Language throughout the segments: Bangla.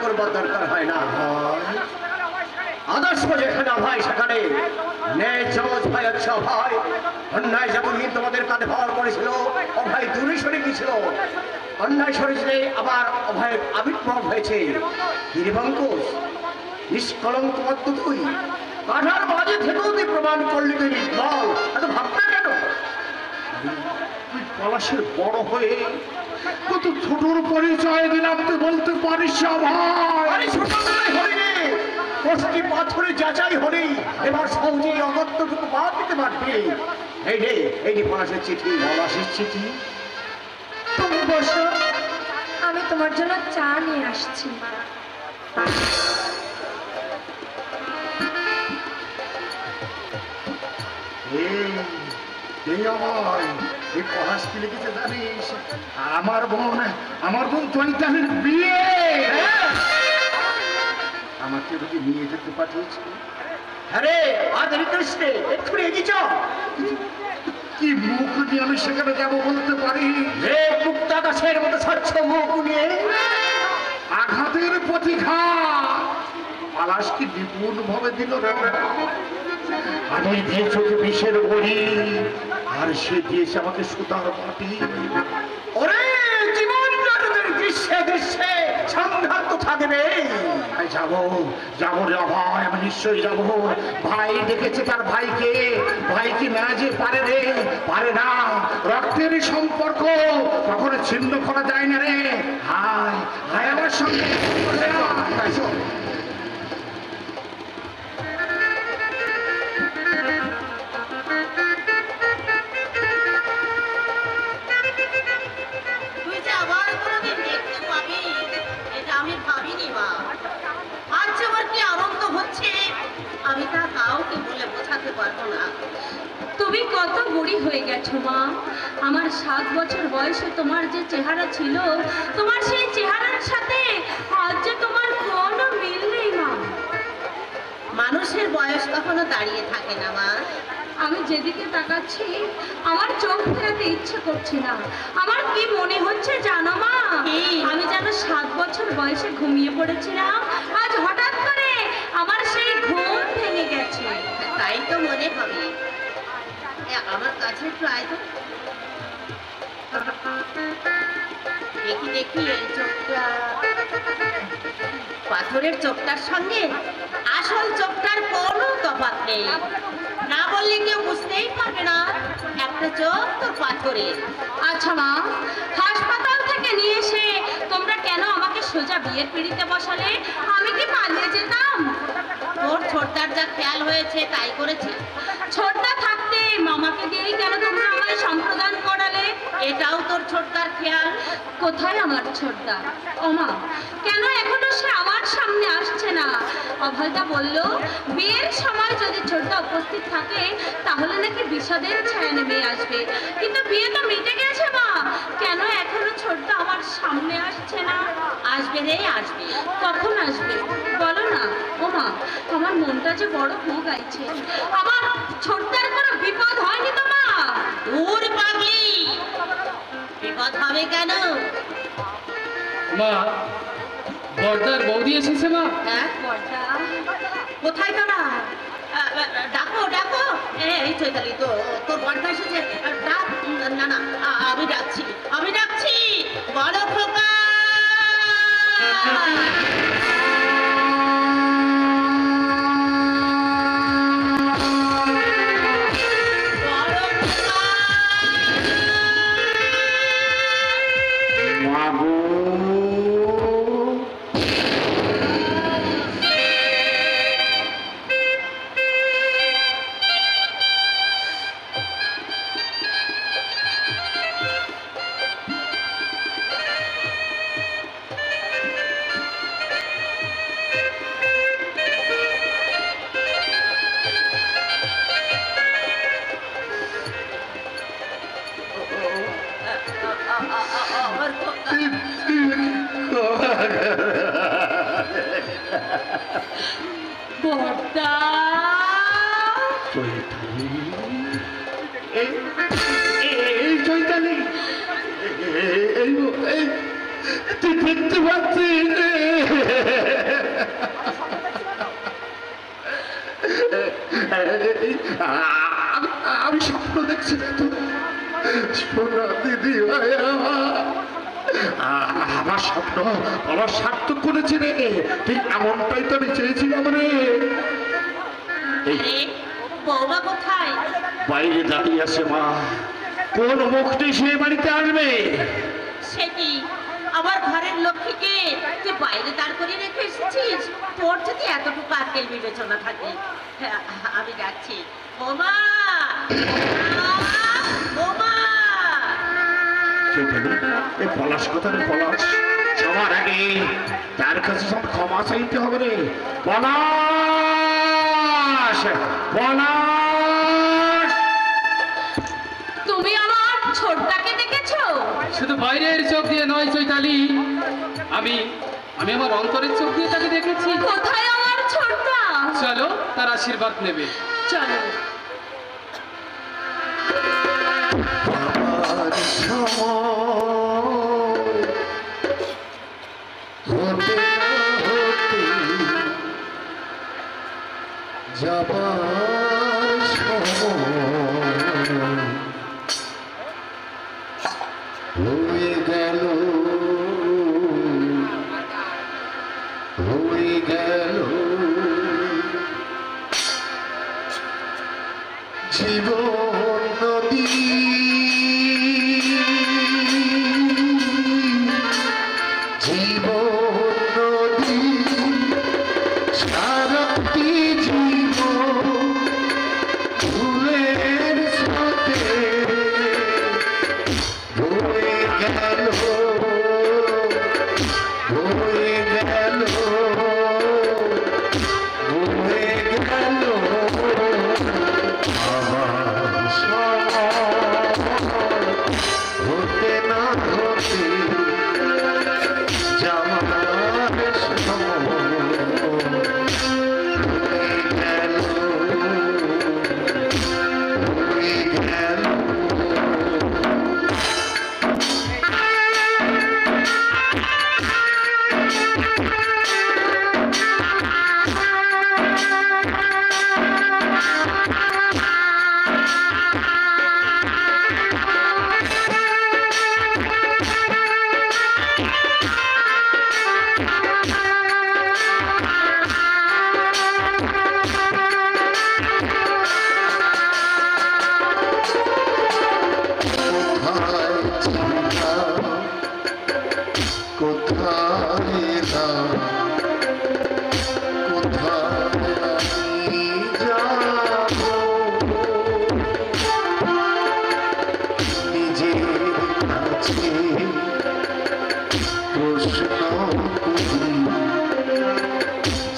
করবার দরকার হয় না। আদর্শ যেখানে ভাই সেখানে ন্যায় সমাজ ভাই আচ্ছা ভাই অন্যায় যতদিন তোমাদের কাঁধে ভার করেছিল অভয় দূরে সরে গিয়েছিল, অন্যায় সরেছিলে আবার অভয়ের আবির্ভাব হয়েছে। গিরিবঙ্কুশ নিষ্কলঙ্ক মত্ত তুই কাঠার মাঝে থেকেও তুই প্রমাণ করলি তুই নির্বল, এত ভাবনা কেন? তুই পলাশের বড় হয়ে কত ছোটর পরিচয় দিলাম তুই বলতে পারিস ভাই? ছোটবেলায় হলে কষ্টি পাথরে যাচাই হলে এবার সহজেই অগত্যটুকু বাদ দিতে পারবে। এই রে এই রে পলাশের চিঠি। পলাশের চিঠি? তুমি বসো, আমি তোমার জন্য চা নিয়ে আসছি। এই পলাশ কি লিখেছে জানিস? আমার বোন চৈতালির বিয়ে। আমাকে ওদিকে নিয়ে যেতে পাঠিয়েছে। আরে আজ রিকৃষ্ণে এক্ষুনি এগিয়ে যাও। কি মুখ নিয়ে আমি সেখানে যাবো বলতে পারি? রে মুক্তা গাছের মতো স্বচ্ছ মুখ নিয়ে আঘাতের প্রতিঘাত পলাশ কি নিপুণ ভাবে দিল রে। আমি দিয়েছি ওকে বিষের বড়ি আর সে দিয়েছে আমাকে সুতার পাটি। ওরে জীবন নাটকের দৃশ্যে দৃশ্যে সংঘাত তো থাকবে। যাবো রে ভাই, আমি নিশ্চয়ই যাবো। ভাই দেখেছে তার ভাইকে, ভাই কি না যে পারে রে, পারে না। রক্তের সম্পর্ক কখনো ছিন্ন করা যায় না রে। হায় হায় আমার সঙ্গে তুমি কত বুড়ি হয়ে গেছো মা। আমার 7 বছর বয়সে তোমার যে চেহারা ছিল, তোমার সেই চেহারার সাথে আজ যে তোমার কোনো মিল নেই মা। মানুষের বয়স কখনো দাঁড়িয়ে থাকে না মা। আমি যেদিকে তাকাচ্ছি আমার চোখ ফেরাতে ইচ্ছে করছে না। আমার কি মনে হচ্ছে জানো মা? আমি যেন 7 বছর বয়সে ঘুমিয়ে পড়েছিলাম, আজ হঠাৎ করে আমার সেই ঘুম ভেঙে গেছে। তাই তো মনে হবে। আমার কাছে একটু আয় তো, দেখি দেখি এই চোখটা। পাথরের চোখটার সঙ্গে আসল চোখটার কোনো তফাৎ নেই। না বললে কেউ বুঝতেই পারবে না একটা চোখ তো পাথরের। আচ্ছা মা, হাসপাতাল থেকে নিয়ে এসে তোমরা কেন আমাকে সোজা বিয়ের পিঁড়িতে বসালে? আমি কি পালিয়ে যেতাম? তোর ছোটদার যা খেয়াল হয়েছে তাই করেছে। ছোটদা থাকতে মামাকে দিয়েই কেন তোমরা আমায় সম্প্রদান করালে? এটাও তোর ছোটদার খেয়াল। কোথায় আমার ছোটদা? ও মা, কেন এখনো সে আমার সামনে আসছে না? অভয়দা বলল বিয়ের সময় যদি ছোটদা উপস্থিত থাকে তাহলে নাকি বিষাদের ছায়া নেমে আসবে, কিন্তু বিয়ে তো মিটে গেছে মা। কেন এখনো ছোটদা আমার সামনে আসছে না? আসবে রে আসবে। কখন আসবে বলো না? ও মা, আমার মনটা যে বড় ভোগ গাইছে। আমার ছোটদার কোনো বিপদ হয়নি তো মা? দূর পাগলি, বিপদ হবে কেন? মা, বর্দার বৌদি এসেছে মা। হ্যাঁ বর্দা কোথায় তারা? ডাকো ডাকো। এই চৈতালি তো তোর বর্দা এসেছে, ডাক। না না আমি ডাকছি, আমি ডাকছি। বড় খোকা। দেখতে পাচ্ছি। আমি স্বপ্ন দেখছি না তো, সোনা দিদি ভাই আমার স্বপ্ন আমার সার্থক করেছে রে। ঠিক এমনটাই তো আমি চেয়েছিলাম রে। আরে বৌমা কোথায়? বাইরে দাঁড়িয়ে আছে মা, কোন মুখটি সে বাড়িতে আসবে? সে কি আমার ঘরের লক্ষ্মীকে তুই বাইরে দাঁড় করিয়ে রেখে এসেছিস? তোর যদি এতটুকু আকেল বিবেচনা থাকে, হ্যাঁ, আমি যাচ্ছি। বৌমা, বৌমা, এই পলাশ কোথায়? পলাশ সবার আগে তার কাছে সব ক্ষমা চাইতে হবে রে। পলাশ, পলাশ, তুমি আমার ছোটদাকে দেখেছো? শুধু বাইরের চোখ দিয়ে নয় চৈতালি, আমি আমার অন্তরের চোখ দিয়ে তাকে দেখেছি। কোথায় আমার ছোটদা? চলো তার আশীর্বাদ নেবে। চলো। আমার সময় হতে না হতে যাবার সময় হয়ে গেল, হয়ে গেল জীবন নদী, জীবন নদী সারাটি জীবন ফুলের সাথে বয়ে গেল, বয়ে গেল, বয়ে গেল আমার সময় হতে না হতে যাওয়ার সময় হয়ে গেল, হয়ে গেল। কোথায় ছিলাম, কোথায় এলাম, কোথায় আমি যাব? নিজের কাছে প্রশ্ন করি,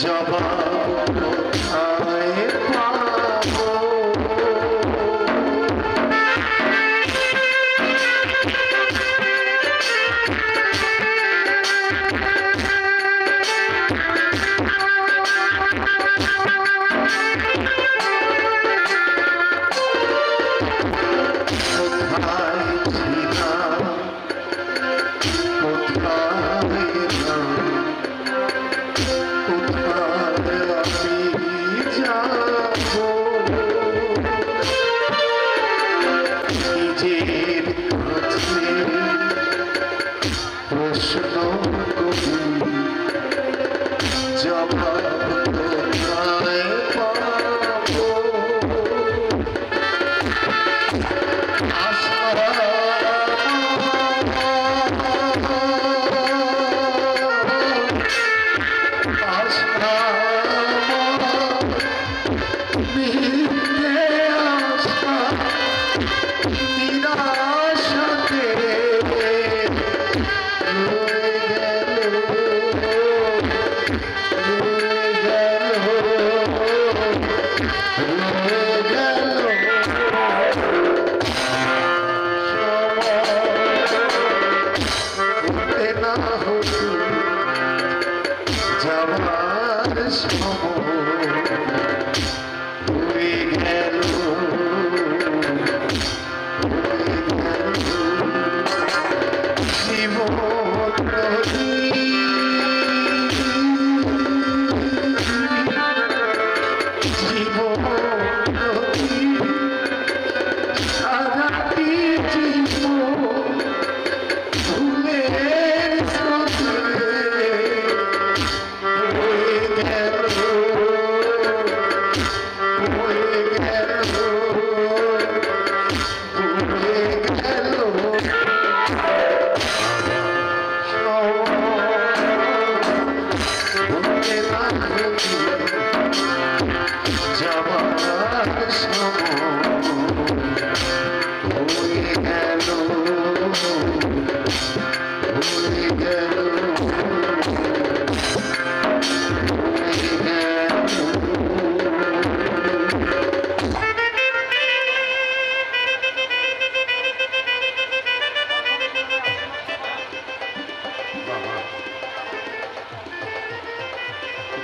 জবাব কোথায় পাবো? কোথায় ছিলাম, কোথায় এলাম, কোথায়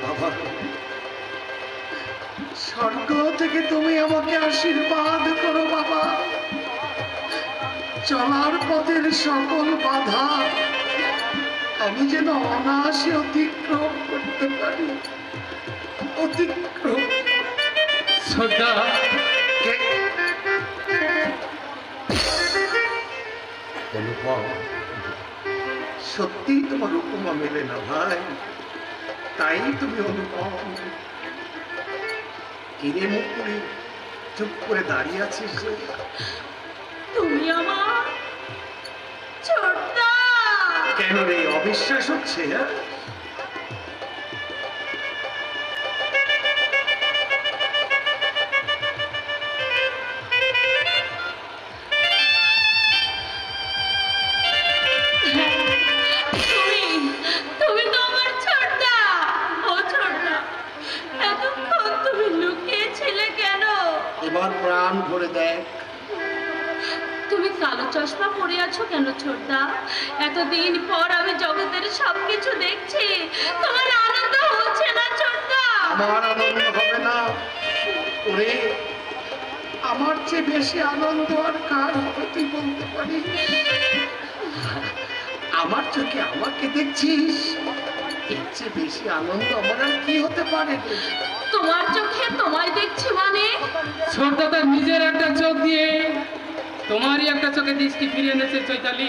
বাবা, স্বর্গ থেকে তুমি আমাকে আশীর্বাদ করো বাবা, চলার পথের সকল বাধা আমি যেন অনায়াসে অতিক্রম করতে পারি। অতিক্রম ছোটদা, অনুপম, সত্যি তোমার উপমা মেলে না ভাই, তাই তুমি অনুপম। কিরে মুখ করে চুপ করে দাঁড়িয়ে আছিস যে? তুমি আমার ছোটদা। কেন রে, অবিশ্বাস হচ্ছে? হ্যাঁ, তুমি তুমি তো আমার ছোটদা। ও ছোটদা, এতক্ষণ তুমি লুকিয়েছিলে কেন? এবার প্রাণ ভরে দেখ। তুমি কালো চশমা পরে আছো কেন ছোটদা? এতদিন পর আমি জগতের সবকিছু দেখছি, তোমার আনন্দ হচ্ছে না ছোটদা? আমার আনন্দ হবে না ওরে? আমার চেয়ে বেশি আনন্দ আর কার হবে তুই বলতে পারিস? আমার চোখে আমাকে দেখছিস, এর চেয়ে বেশি আনন্দ আমার আর কি হতে পারে? তোমার চোখে তোমায় দেখছি মানে? ছোটদা তার নিজের একটা চোখ দিয়ে তোমারই একটা চোখে দৃষ্টি ফিরিয়ে এনেছে চৈতালি।